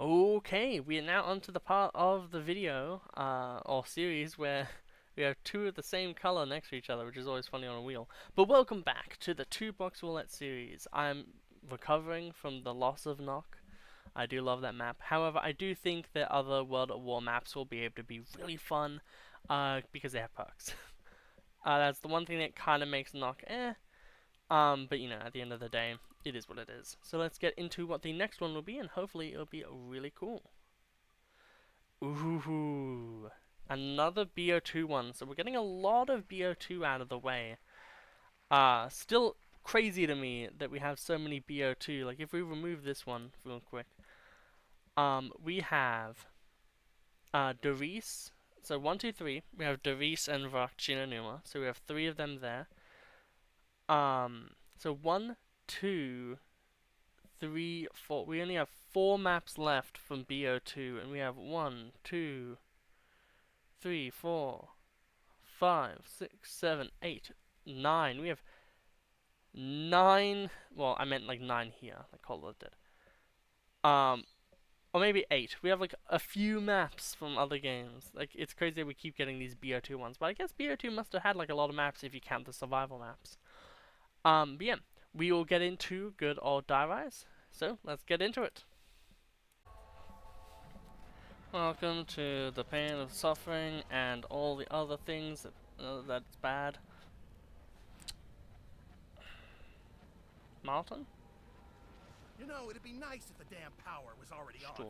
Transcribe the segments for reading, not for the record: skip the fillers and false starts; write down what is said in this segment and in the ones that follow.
Okay, we are now onto the part of the video, or series, where we have two of the same color next to each other, which is always funny on a wheel. But welcome back to the Two Box Roulette series. I'm recovering from the loss of Knock. I do love that map. However, I do think that other World at War maps will be able to be really fun, because they have perks. That's the one thing that kind of makes Knock but you know, at the end of the day, it is what it is. So let's get into what the next one will be, and hopefully it'll be really cool. Ooh, another BO2 one. So we're getting a lot of BO2 out of the way. Still crazy to me that we have so many BO2. Like if we remove this one real quick, we have Doris. So 1, 2, 3. We have Doris and Numa. So we have three of them there. So 1, 2, 3, 4. We only have 4 maps left from BO2, and we have 1, 2, 3, 4, 5, 6, 7, 8, 9. We have 9. Well, I meant like 9 here, like Cola did. Or maybe 8. We have like a few maps from other games. Like it's crazy that we keep getting these BO2 ones, but I guess BO2 must have had like a lot of maps if you count the survival maps. But yeah, we will get into good old Die Rise. So let's get into it. Welcome to the pain of suffering and all the other things that's bad. Martin? You know, it'd be nice if the damn power was already on for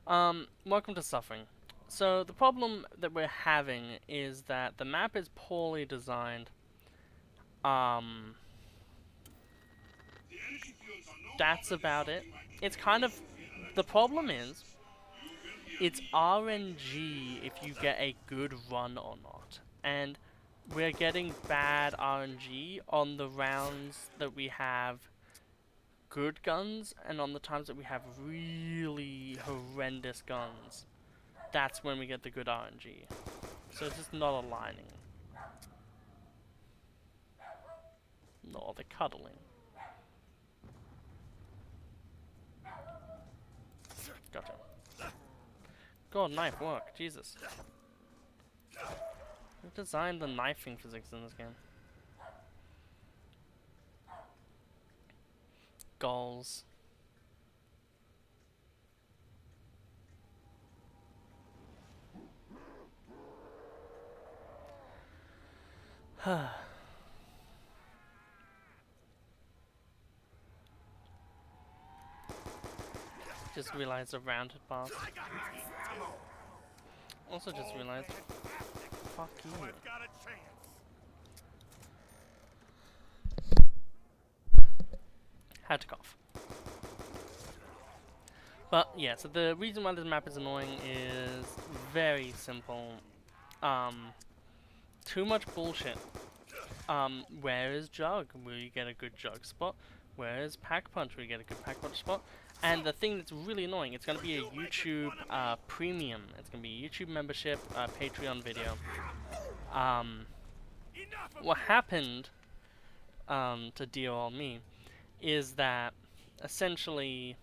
once. Welcome to suffering. So the problem that we're having is that the map is poorly designed. That's about it. It's kind of, the problem is, it's RNG if you get a good run or not. And we're getting bad RNG on the rounds that we have good guns, and on the times that we have really horrendous guns. That's when we get the good RNG. So it's just not aligning. No, they're cuddling. Gotcha. God, knife work. Jesus. Who designed the knifing physics in this game? Goals. Just realized a rounded path. Also just realized. Fuck you. Had to cough. But yeah, so the reason why this map is annoying is very simple. Too much bullshit. Where is Jug? Will you get a good Jug spot? Where is Pack Punch? Will you get a good Pack Punch spot? And the thing that's really annoying, it's going to be a YouTube premium. It's going to be a YouTube membership, Patreon video. What happened to Deal Me is that essentially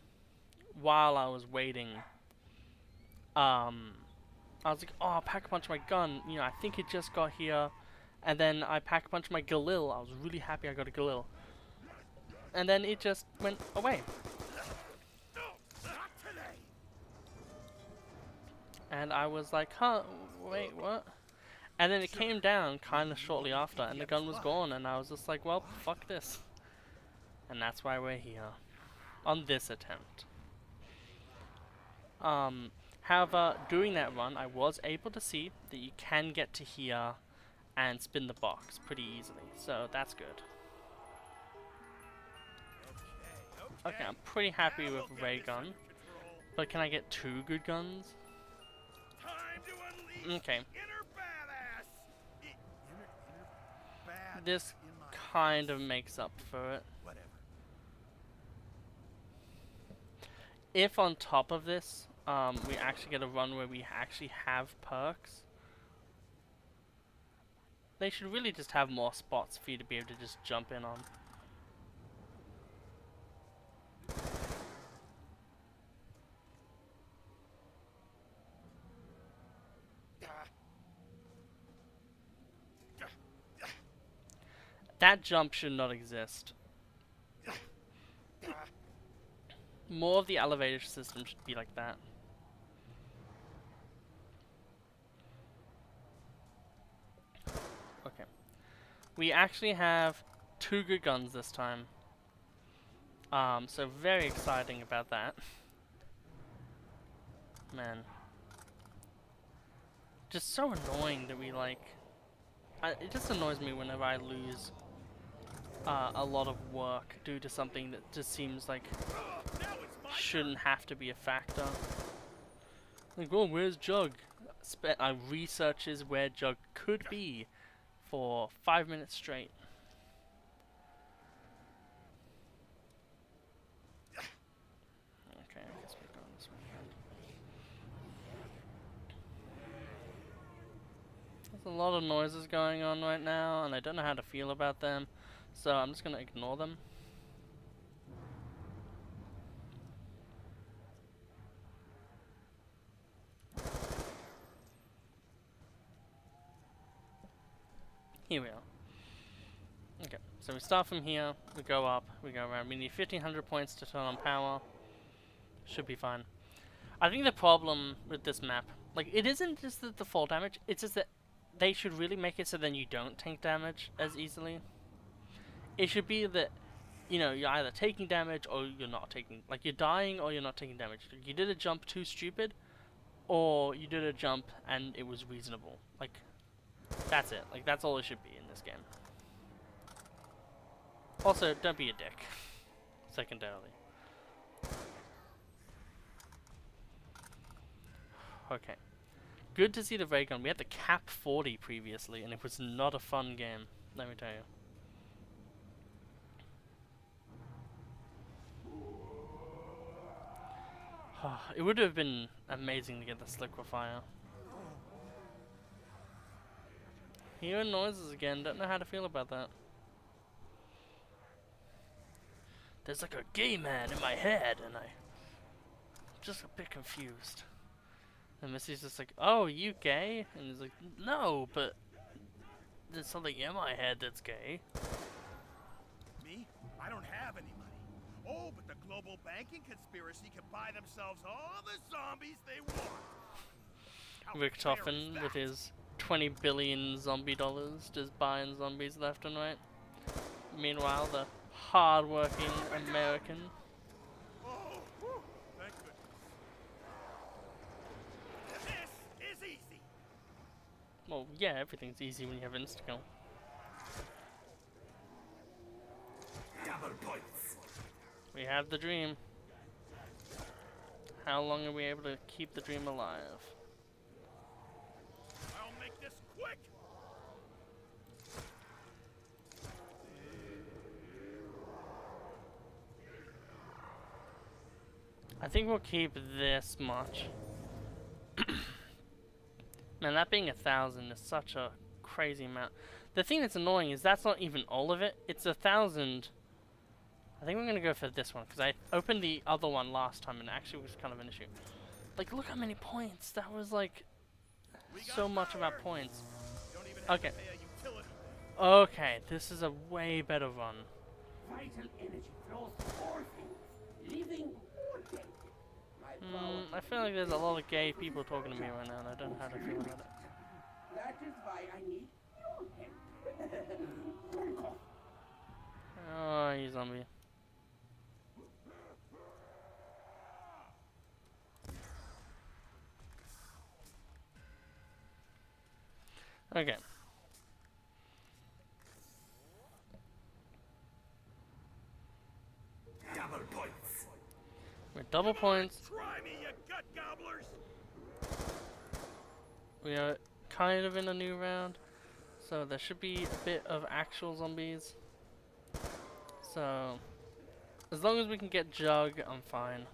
while I was waiting, I was like, oh, Pack Punch my gun. You know, I think it just got here. And then I Pack Punched my Galil. I was really happy I got a Galil. And then it just went away. And I was like, huh, wait, what? And then it came down kind of shortly after, and the gun was gone, and I was just like, well, fuck this. And that's why we're here. On this attempt. However, doing that run, I was able to see that you can get to here and spin the box pretty easily, so that's good. Okay, I'm pretty happy with Ray Gun, but can I get 2 good guns? Okay. This kind of makes up for it. If on top of this, we actually get a run where we actually have perks, they should really just have more spots for you to be able to just jump in on. That jump should not exist. More of the elevator system should be like that. Okay. We actually have 2 good guns this time. So very exciting about that. Man. Just so annoying that we like... it just annoys me whenever I lose a lot of work due to something that just seems like shouldn't have to be a factor. Like, oh, where's Jug? I researches where Jug could be for 5 minutes straight. Okay, I guess we're going this way. There's a lot of noises going on right now, and I don't know how to feel about them, so I'm just gonna ignore them. Here we are. Okay, so we start from here, we go up, we go around. We need 1500 points to turn on power. Should be fine. I think the problem with this map, like, it isn't just the fall damage, it's just that they should really make it so then you don't take damage as easily. It should be that, you know, you're either taking damage or you're not taking, like, you're dying or you're not taking damage. You did a jump too stupid, or you did a jump and it was reasonable. Like, that's it. Like, that's all it should be in this game. Also, don't be a dick. Secondarily. Okay. Good to see the ray gun. We had the Cap 40 previously, and it was not a fun game, let me tell you. It would have been amazing to get this liquefier. Hearing noises again, don't know how to feel about that. There's like a gay man in my head, and I'm just a bit confused. And Missy's just like, oh, you gay? And he's like, no, but there's something in my head that's gay. Me? I don't have any money. Oh, but the global banking conspiracy can buy themselves all the zombies they want. Rick Toffin with his 20 billion zombie dollars just buying zombies left and right. Meanwhile, the hard-working American. Oh, whew, thank goodness. This is easy. Well, yeah, everything's easy when you have insta-kill. Double points. We have the dream. How long are we able to keep the dream alive? I'll make this quick. I think we'll keep this much. Man, that being 1,000 is such a crazy amount. The thing that's annoying is that's not even all of it. It's 1,000. I think we're gonna go for this one because I opened the other one last time and it actually was kind of an issue. Like, look how many points. That was like so much about points. Okay. Okay, this is a way better run. Vital energy flows to all things, living or dead. I feel like there's a lot of gay people talking to me right now and I don't know how to feel about it. That is why I need your help. Oh, you zombie. Okay. Double points. We're double points. Try me, you gut gobblers. We are kind of in a new round, so there should be a bit of actual zombies. So, as long as we can get Jug, I'm fine.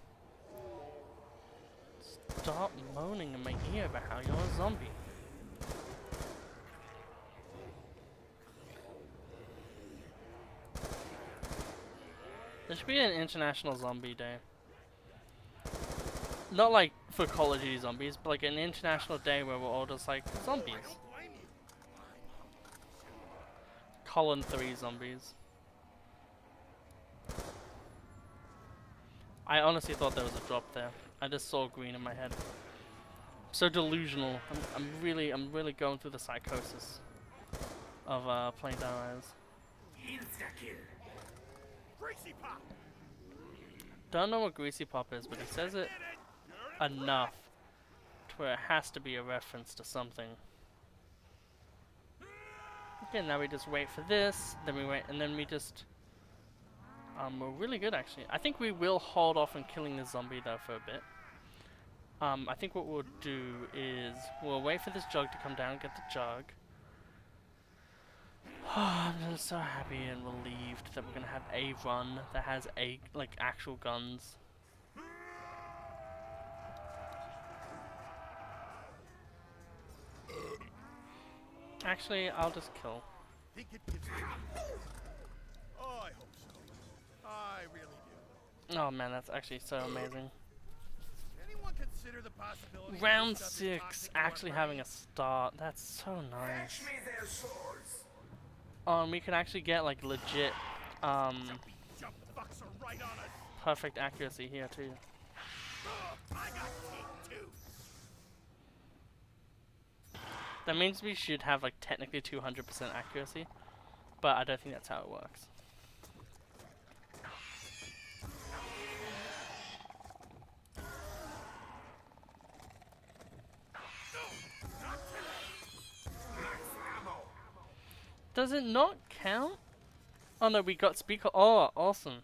Stop moaning in my ear about how you're a zombie. There should be an International Zombie Day. Not like for Call of Duty zombies, but like an international day where we're all just like zombies. colon 3 zombies. I honestly thought there was a drop there. I just saw green in my head. So delusional. I'm really going through the psychosis of playing Dire Eyes. Insta-kill. Greasy pop. Don't know what Greasy Pop is, but he says it enough to where it has to be a reference to something. Okay, now we just wait for this, then we wait, and then we just... we're really good actually. I think we will hold off on killing the zombie though for a bit. I think what we'll do is we'll wait for this jug to come down, get the jug. I'm just so happy and relieved that we're gonna have a run that has actual guns. Actually, I'll just kill. Think it gets Oh, I hope so. I really do. Oh man, that's actually so amazing. Anyone consider the possibility that Round this stuff is 6 toxic to our actually having a brains? start. That's so nice. Fetch me their swords. We can actually get like legit Jump fucks are right on us. perfect accuracy here too. I got teeth too. That means we should have like technically 200% accuracy, but I don't think that's how it works. Does it not count? Oh no, we got speaker. Oh, awesome.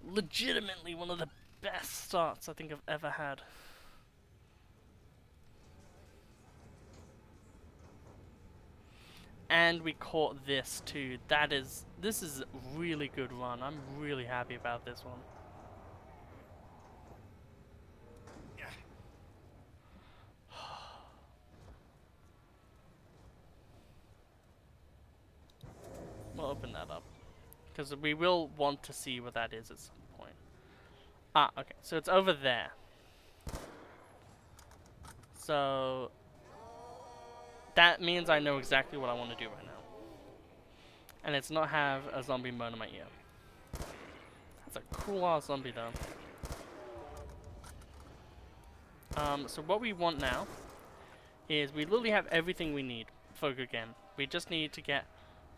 Legitimately one of the best starts I think I've ever had. And we caught this too. This is a really good run. I'm really happy about this one. We'll open that up. Because we will want to see what that is at some point. Ah, okay. So it's over there. So that means I know exactly what I want to do right now. And it's not have a zombie moan in my ear. That's a cool ass zombie though. So what we want now is we literally have everything we need for a good game. We just need to get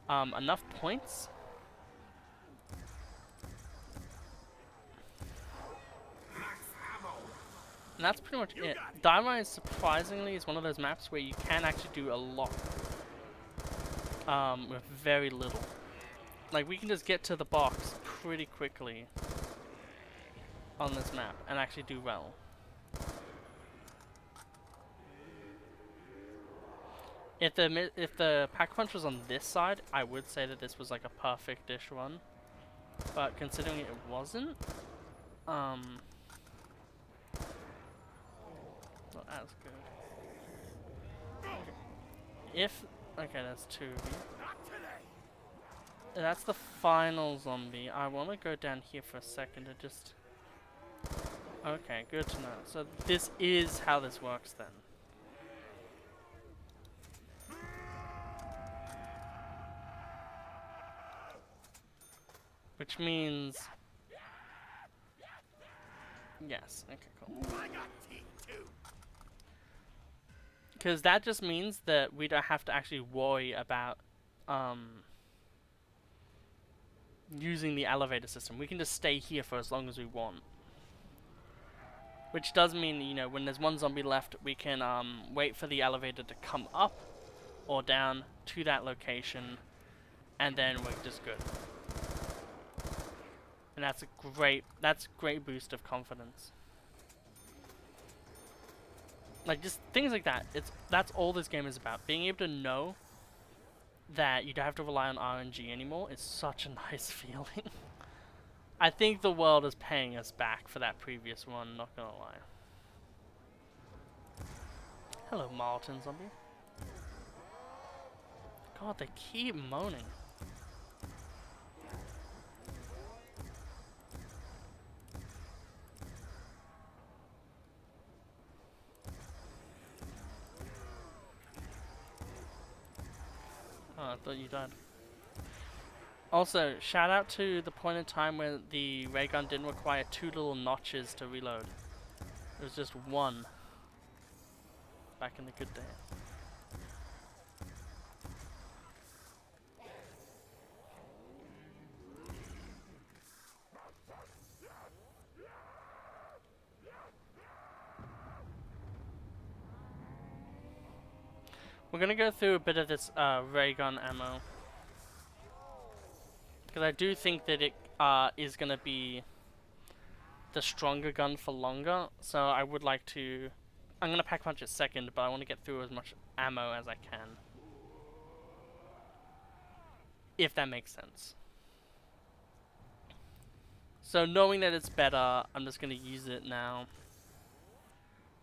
enough points. And that's pretty much it. Dire Eyes, surprisingly, is one of those maps where you can actually do a lot with very little. Like, we can just get to the box pretty quickly on this map and actually do well. If the Pack Punch was on this side, I would say that this was like a perfect-ish run. But considering it wasn't, not as good. Okay, that's 2 of you. That's the final zombie. I want to go down here for a second to just... Okay, good to know. So this is how this works then. Which means... Yes, okay, cool. I got teeth too. Because that just means that we don't have to actually worry about using the elevator system. We can just stay here for as long as we want. Which does mean, you know, when there's one zombie left, we can wait for the elevator to come up or down to that location, and then we're just good. And that's a great boost of confidence. Like, just things like that. That's all this game is about. Being able to know that you don't have to rely on RNG anymore is such a nice feeling. I think the world is paying us back for that previous one, not gonna lie. Hello, Martin zombie. God, they keep moaning. I thought you died. Also, shout out to the point in time where the ray gun didn't require 2 little notches to reload. It was just 1. Back in the good day. We're gonna go through a bit of this ray gun ammo. Because I do think that it is gonna be the stronger gun for longer. So I would like to... I'm gonna pack punch it second, but I want to get through as much ammo as I can. If that makes sense. So knowing that it's better, I'm just gonna use it now.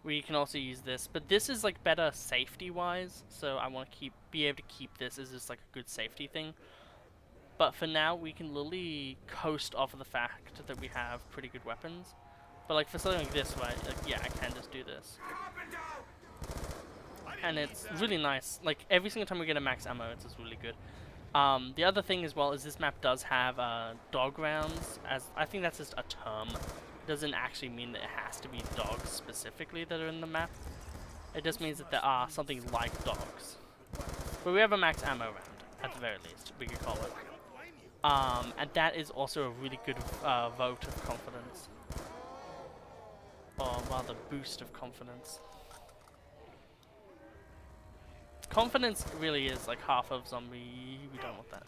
We can also use this, but this is like better safety wise, so I want to be able to keep this as just like a good safety thing. But for now, we can literally coast off of the fact that we have pretty good weapons. But like for something like this, right, like, yeah, I can just do this. And it's really nice. Like every single time we get a max ammo, it's just really good. The other thing as well is this map does have dog rounds, as I think that's just a term. It doesn't actually mean that it has to be dogs specifically that are in the map. It just means that there are something like dogs. But we have a max ammo round, at the very least, we could call it. And that is also a really good vote of confidence. Or rather, boost of confidence. Confidence really is like half of zombie. We don't want that.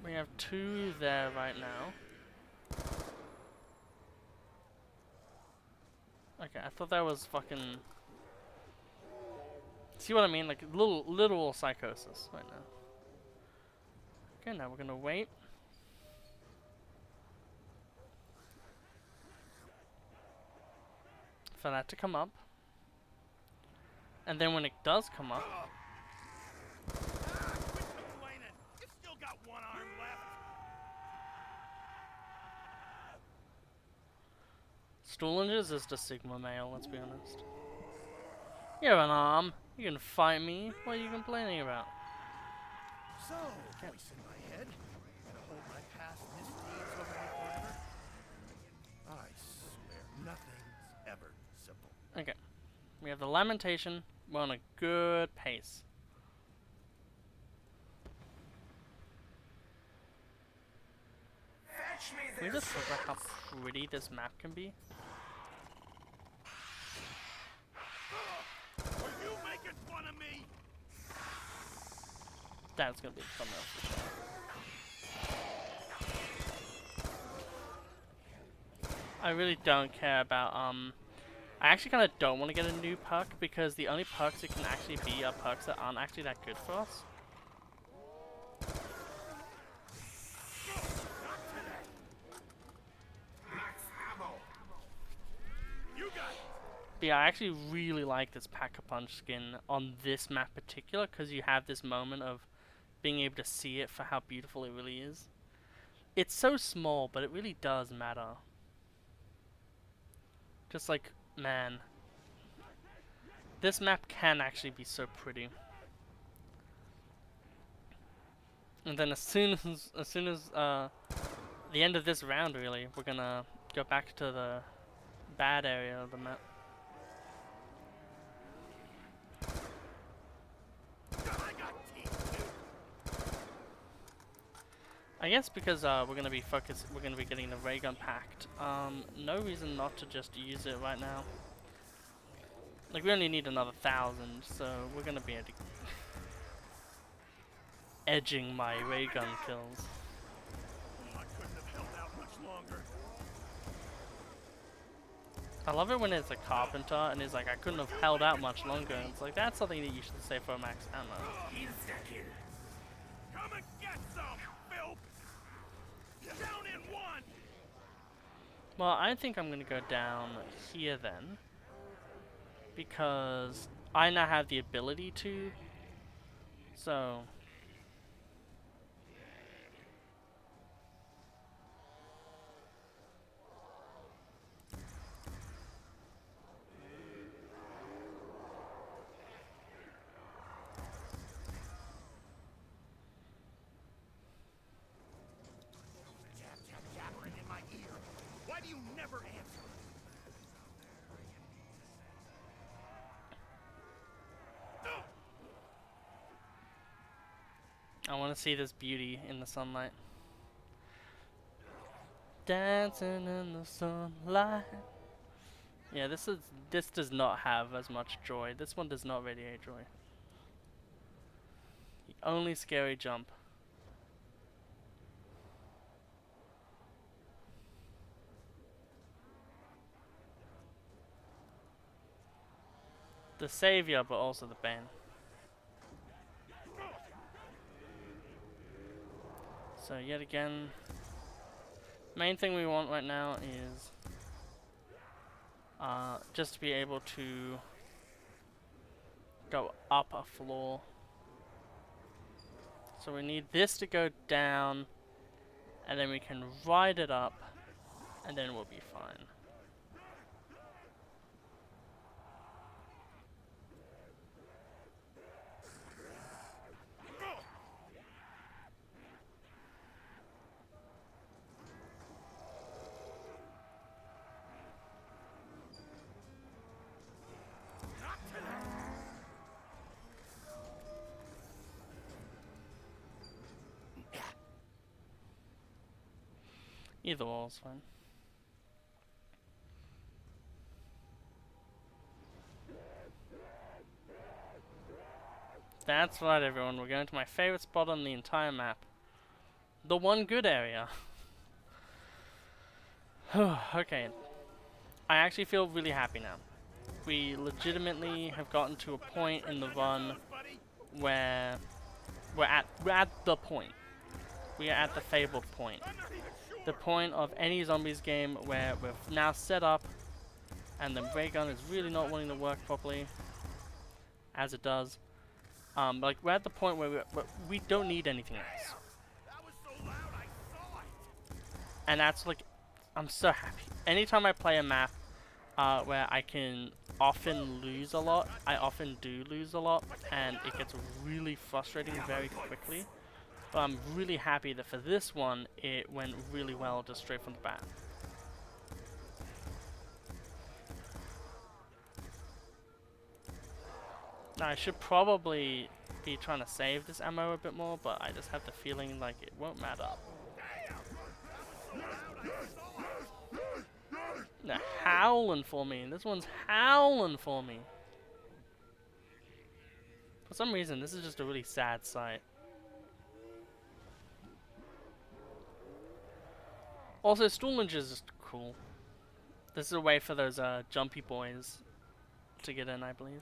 We have 2 there right now. Okay, I thought that was fucking... See what I mean? Like literal psychosis right now. Okay, now we're gonna wait. For that to come up. And then when it does come up... Quit complaining. You still got one arm left. Stoolinge is just a Sigma male, let's be honest. You have an arm. You can fight me. What are you complaining about? So, voice in my head, gonna hold my past misdeeds over me forever? I swear, nothing's ever simple. Okay. We have the lamentation. We're on a good pace. Can we just talk about how pretty this map can be? Are you making fun of me? That's gonna be the thumbnail for sure. I really don't care about I actually kind of don't want to get a new perk because the only perks it can actually be are perks that aren't actually that good for us. But yeah, I actually really like this Pack-a-Punch skin on this map particular because you have this moment of being able to see it for how beautiful it really is. It's so small, but it really does matter. Just like, man, this map can actually be so pretty. And then as soon as the end of this round, really, we're gonna go back to the bad area of the map. I guess because we're gonna be getting the ray gun packed. No reason not to just use it right now. Like we only need another 1,000, so we're gonna be able to edging my ray gun kills. I couldn't have held out much longer. I love it when it's a carpenter and he's like, I couldn't have held out much longer. And it's like that's something that you should say for a max ammo. Come and get some, filth! Down in 1! Well, I think I'm gonna go down here then, because I now have the ability to. So. I want to see this beauty in the sunlight. Dancing in the sunlight. Yeah, this does not have as much joy. This one does not radiate joy. The only scary jump. The savior, but also the bane. So yet again, main thing we want right now is just to be able to go up a floor. So we need this to go down, and then we can ride it up, and then we'll be fine. Either or is fine. That's right, everyone. We're going to my favorite spot on the entire map. The one good area. Okay. I actually feel really happy now. We legitimately have gotten to a point in the run where we're at the point. We are at the fabled point. The point of any zombies game where we've now set up and the ray gun is really not wanting to work properly as it does. Like we're at the point where we don't need anything else. And that's like, I'm so happy. Anytime I play a map where I can often lose a lot, I often do lose a lot, and it gets really frustrating very quickly. But I'm really happy that for this one, it went really well just straight from the bat. Now I should probably be trying to save this ammo a bit more, but I just have the feeling like it won't matter. They're howling for me. This one's howling for me. For some reason, this is just a really sad sight. Also, Stool Ninja is just cool. This is a way for those jumpy boys to get in, I believe.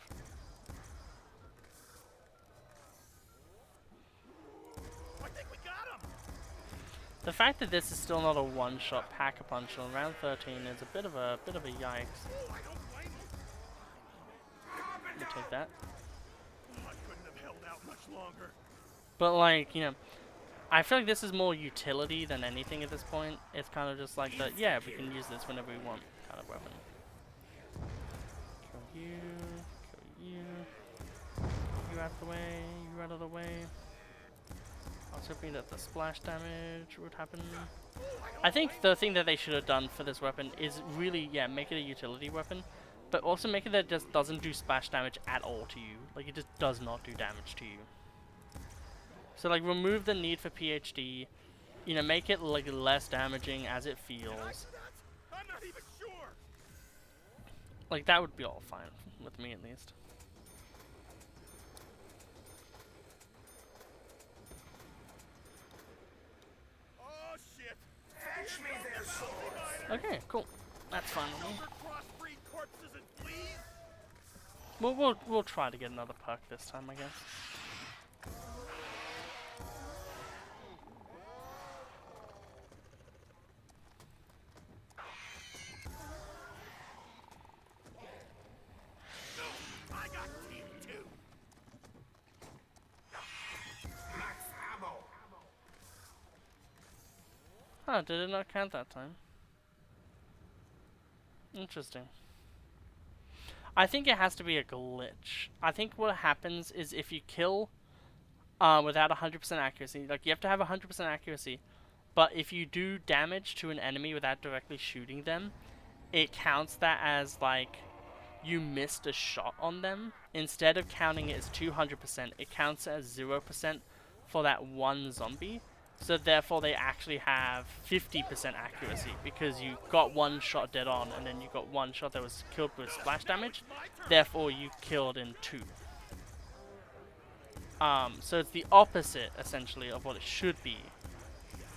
I think we got him. The fact that this is still not a one-shot pack-a-punch on round 13 is a bit of a yikes. We'll take that. I couldn't have held out much longer. But like, you know, I feel like this is more utility than anything at this point. It's kind of just like the, yeah, we can use this whenever we want kind of weapon. Kill you, kill you. You out of the way, you out of the way. I was hoping that the splash damage would happen. I think the thing that they should have done for this weapon is really, yeah, make it a utility weapon, but also make it that it just doesn't do splash damage at all to you. Like, it just does not do damage to you. So, like, remove the need for PhD, you know, make it, like, less damaging as it feels. I'm not even sure. Like, that would be all fine, with me at least. Oh shit. Fetch me their swords. Okay, cool. That's fine with me. Crossbreed corpses and fleas. We'll try to get another perk this time, I guess. I got team too. Max ammo. Huh, did it not count that time? Interesting. I think it has to be a glitch. I think what happens is if you kill without 100% accuracy, like you have to have 100% accuracy, but if you do damage to an enemy without directly shooting them, it counts that as like you missed a shot on them. Instead of counting it as 200%, it counts it as 0% for that one zombie. So therefore they actually have 50% accuracy because you got one shot dead on and then you got one shot that was killed with splash damage. Therefore you killed in 2. So it's the opposite essentially of what it should be.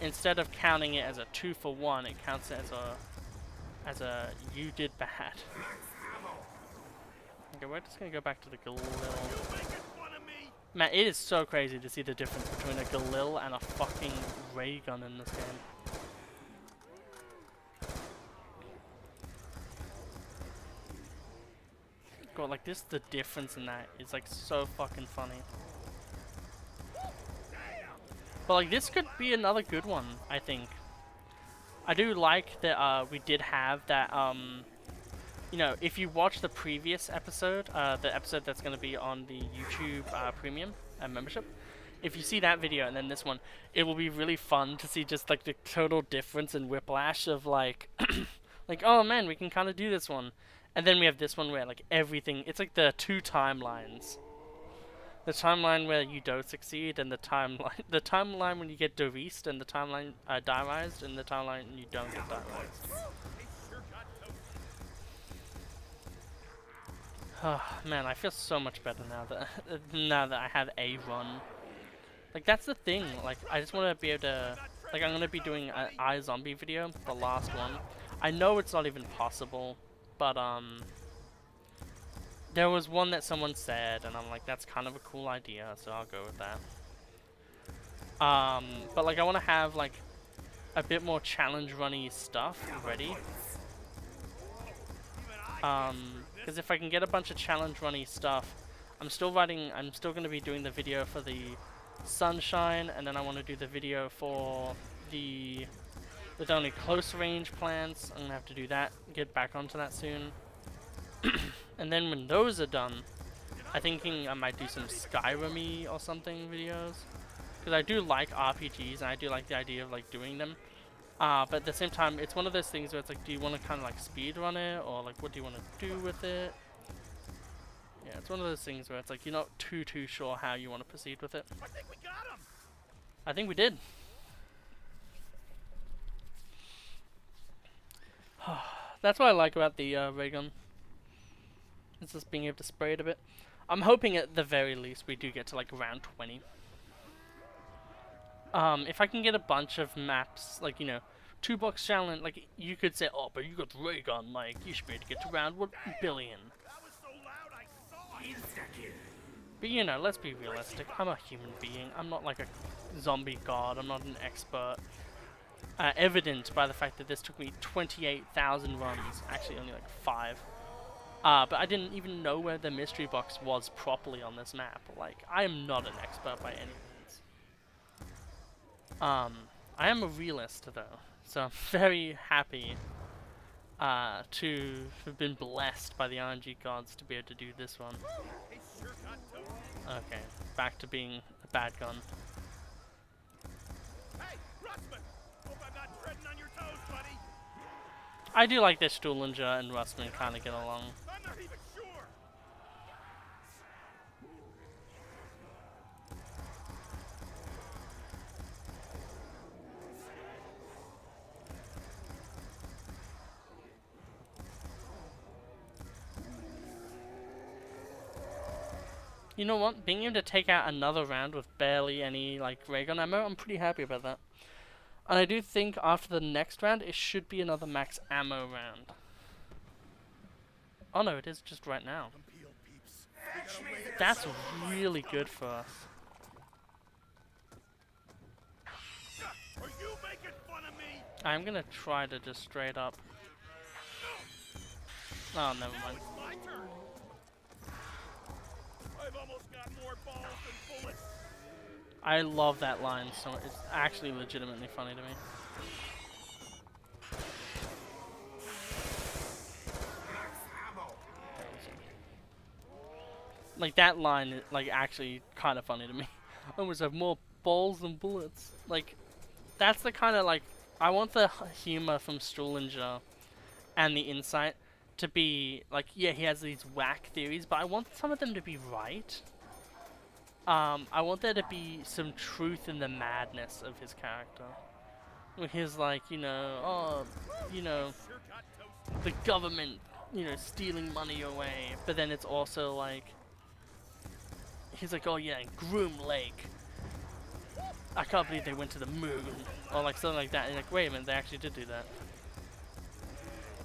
Instead of counting it as a 2 for 1, it counts it as a you did bad. Okay, we're just gonna go back to the Galil. Man, it is so crazy to see the difference between a Galil and a fucking ray gun in this game. God, like this, the difference in that is like so fucking funny. But like this could be another good one, I think. I do like that we did have that you know, if you watch the previous episode, the episode that's going to be on the YouTube Premium membership, if you see that video and then this one, it will be really fun to see just like the total difference in whiplash of like, like, oh man, we can kind of do this one. And then we have this one where like everything, it's like the 2 timelines. The timeline where you don't succeed and the timeline when you get dereased and the timeline die-rised and the timeline you don't get die-rised. Oh man, I feel so much better now that I have a run. Like that's the thing. Like I just want to be able to. Like I'm gonna be doing an iZombie video, the last one. I know it's not even possible, but there was one that someone said, and I'm like, that's kind of a cool idea, so I'll go with that. But like I want to have like a bit more challenge runny stuff ready. Because if I can get a bunch of challenge runny stuff, I'm still going to be doing the video for the Sunshine, and then I want to do the video for the only close range plants. I'm going to have to do that, get back onto that soon. And then when those are done, I'm thinking I might do some Skyrim-y or something videos. Because I do like RPGs, and I do like the idea of like doing them. But at the same time, it's one of those things where it's like, do you want to kind of like speed run it, or like what do you want to do with it? Yeah, it's one of those things where it's like you're not too sure how you want to proceed with it. I think we got him. I think we did. That's what I like about the ray gun. It's just being able to spray it a bit. I'm hoping at the very least we do get to like round 20. If I can get a bunch of maps, like, you know, 2 box challenge, like, you could say, oh, but you got ray gun, like, you should be able to get to round 1 billion. That was so loud I saw it. But, you know, let's be realistic. I'm a human being. I'm not like a zombie god. I'm not an expert. Evident by the fact that this took me 28,000 runs. Actually, only like 5. But I didn't even know where the mystery box was properly on this map. Like, I am not an expert by any means. I am a realist though, so I'm very happy to have been blessed by the RNG gods to be able to do this one. Okay, back to being a bad gun. Hey, Russman! Hope I'm not treading on your toes, buddy. I do like that Stuhlinger and Russman kind of get along. I'm not even sure. You know what? Being able to take out another round with barely any like ray gun ammo, I'm pretty happy about that. And I do think after the next round, it should be another max ammo round. Oh no, it is just right now. That's really good for us. Are you making fun of me? I'm gonna try to just straight up. Oh, never Now mind. it's my turn. I've almost got more balls than bullets. I love that line, so it's actually legitimately funny to me. Like that line, like actually kind of funny to me. I almost have more balls than bullets. Like, that's the kind of like I want the humor from Stuhlinger and the insight to be like, yeah, he has these whack theories, but I want some of them to be right. I want there to be some truth in the madness of his character. With his, like, you know, oh, you know, Sure got toasted. the government, you know, stealing money away. But then it's also like, he's like, oh yeah, Groom Lake. I can't believe they went to the moon. Or like something like that. And you're like, wait a minute, they actually did do that.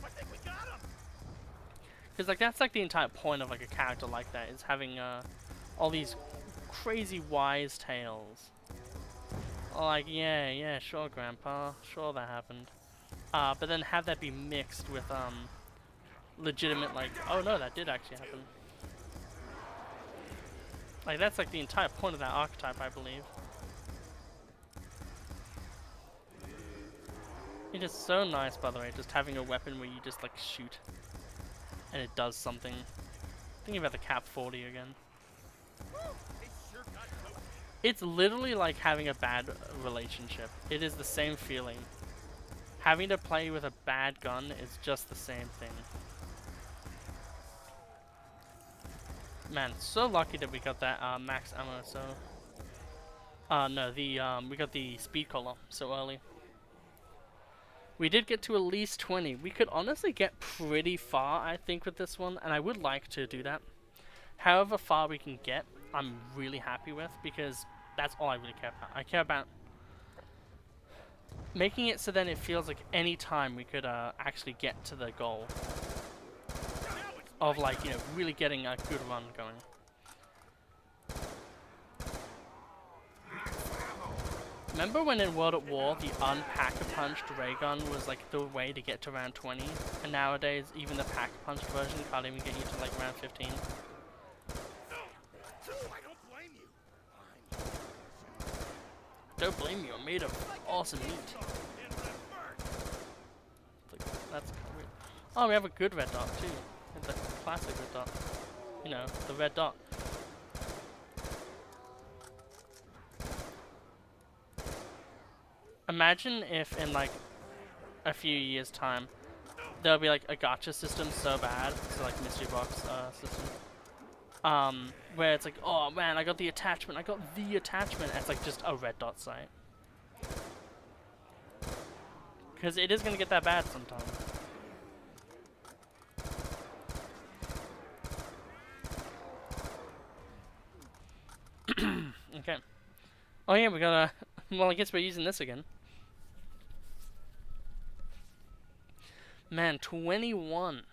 I think we got him. Because like that's like the entire point of like a character like that, is having all these crazy wise tales. Like, yeah, sure, Grandpa, sure that happened. But then have that be mixed with legitimate, like, oh no, that did actually happen. Like that's like the entire point of that archetype, I believe. It is so nice, by the way, just having a weapon where you just like shoot and it does something. Thinking about the Cap 40 again. They sure got toasted. It's literally like having a bad relationship. It is the same feeling. Having to play with a bad gun is just the same thing. Man, so lucky that we got that max ammo. So, no, we got the speed collar so early. We did get to at least 20. We could honestly get pretty far, I think, with this one, and I would like to do that. However far we can get, I'm really happy with, because that's all I really care about. I care about making it so then it feels like any time we could actually get to the goal of, like, you know, really getting a good run going. Remember when in World at War the unpack-a-punched ray gun was like the way to get to round 20, and nowadays even the pack-a-punched version can't even get you to like round 15? No, I don't blame you. Don't blame you, I'm made of awesome meat. And when it burns, It's like, that's weird. Oh, we have a good red dot too. It's a classic red dot. You know, the red dot. Imagine if in like a few years time there'll be like a gacha system so bad, so like mystery box system, where it's like, oh man, I got the attachment, and it's like just a red dot site. Because it is gonna get that bad sometime. Okay. Oh yeah, we gotta. Well, I guess we're using this again. Man, 21.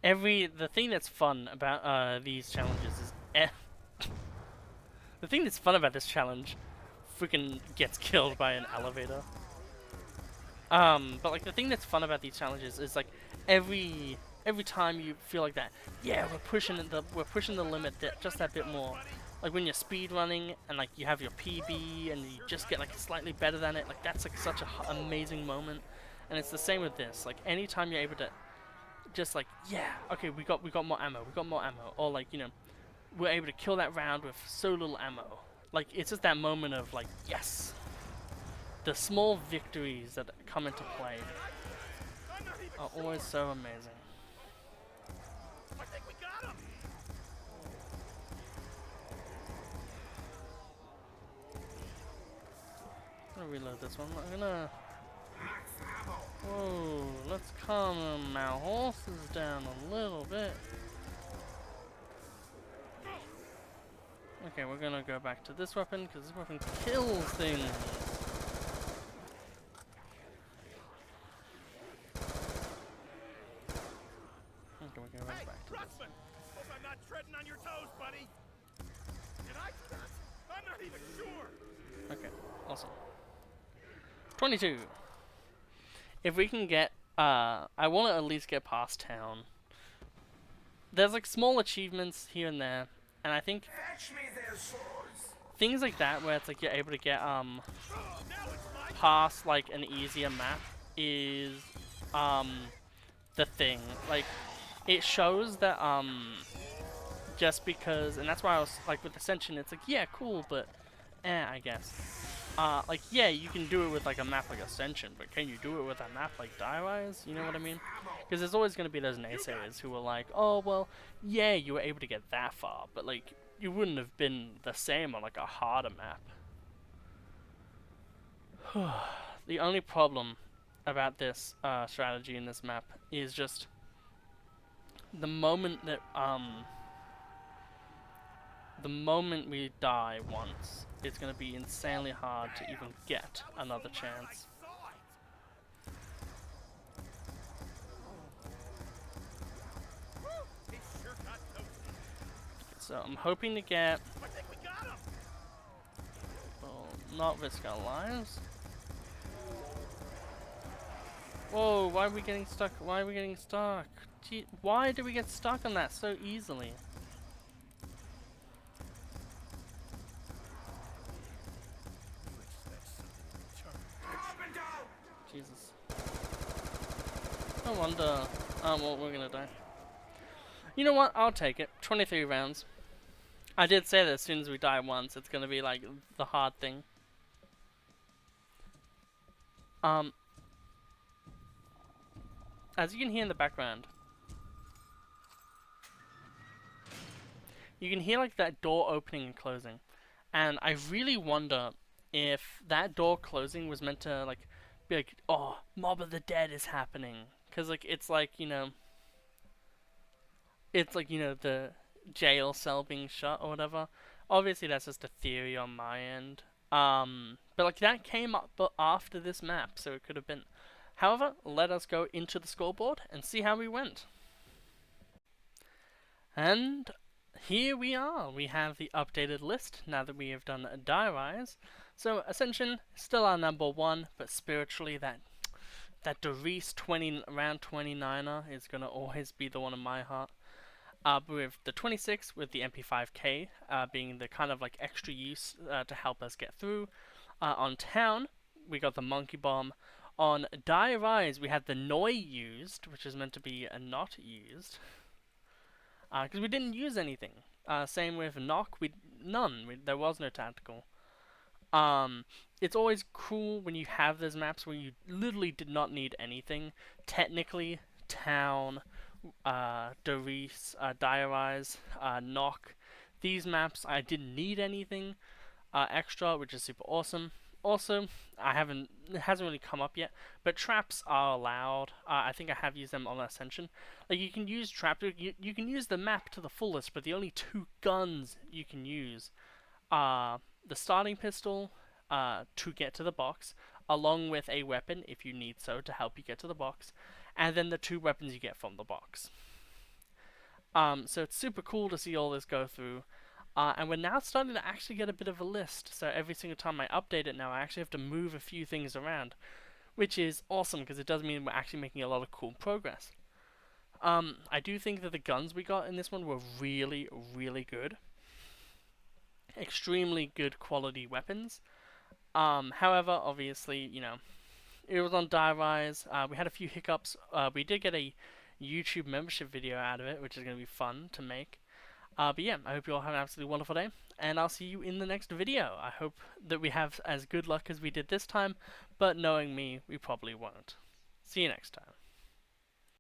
The thing that's fun about these challenges is the thing that's fun about this challenge freaking gets killed by an elevator. But like the thing that's fun about these challenges is like every time you feel like that, yeah, we're pushing the limit just that bit more. Like when you're speed running and like you have your PB and you just get like slightly better than it, like that's like such an amazing moment. And it's the same with this. Like anytime you're able to just like, yeah, okay, we got more ammo, or like, you know, we're able to kill that round with so little ammo. Like it's just that moment of like, yes. The small victories that come into play are always so amazing. I think we got him. I'm gonna reload this one. I'm gonna. Whoa, let's calm our horses down a little bit. Okay, we're gonna go back to this weapon because this weapon kills things. Okay, we're going Hey, back to this. Russman! Hope I'm not treading on your toes, buddy. Did I do that? I'm not even sure. Okay, awesome. 22. If we can get, I want to at least get past town. There's like small achievements here and there, and I think things like that where it's like you're able to get Now it's my past like an easier map is the thing. Like it shows that just because, and that's why I was like with Ascension, it's like, yeah, cool, but I guess. Like, yeah, you can do it with like a map like Ascension, but can you do it with a map like Die Rise? You know what I mean? Because there's always going to be those naysayers who are like, oh, well, yeah, you were able to get that far, but like, you wouldn't have been the same on like a harder map. The only problem about this strategy in this map is just the moment that the moment we die once, it's going to be insanely hard to even get another chance. So I'm hoping to get, well, not risk our lives. Whoa, why are we getting stuck? Why are we getting stuck? Gee, why do we get stuck on that so easily? Jesus. No wonder. Well, we're gonna die. You know what? I'll take it. 23 rounds. I did say that as soon as we die once, it's gonna be like the hard thing. As you can hear in the background, you can hear like that door opening and closing, and I really wonder if that door closing was meant to like be like, oh, Mob of the Dead is happening, because like it's like, you know, it's like, you know, the jail cell being shut or whatever. Obviously, that's just a theory on my end. But like that came up after this map, so it could have been. However, let us go into the scoreboard and see how we went. And here we are. We have the updated list now that we have done Die Rise. So Ascension still our number one, but spiritually that Doris round 29er is gonna always be the one in my heart. With the 26 with the MP5K being the kind of like extra use to help us get through. On Town, we got the Monkey Bomb. On Die Rise, we had the Noi used, which is meant to be not used. Because we didn't use anything. Same with Knock, there was no tactical. It's always cool when you have those maps where you literally did not need anything. Technically, Town, Doris, Diarize, Knock. These maps I didn't need anything extra, which is super awesome. Also, it hasn't really come up yet, but traps are allowed. I think I have used them on Ascension. Like you can use trap, you can use the map to the fullest, but the only two guns you can use are the starting pistol to get to the box, along with a weapon if you need so to help you get to the box, and then the two weapons you get from the box. So it's super cool to see all this go through. And we're now starting to actually get a bit of a list. So every single time I update it now, I actually have to move a few things around, which is awesome because it does mean we're actually making a lot of cool progress. I do think that the guns we got in this one were really, really good. Extremely good quality weapons. However, obviously, you know, it was on Die Rise. We had a few hiccups. We did get a YouTube membership video out of it, which is going to be fun to make. But yeah, I hope you all have an absolutely wonderful day, and I'll see you in the next video. I hope that we have as good luck as we did this time, but knowing me, we probably won't. See you next time.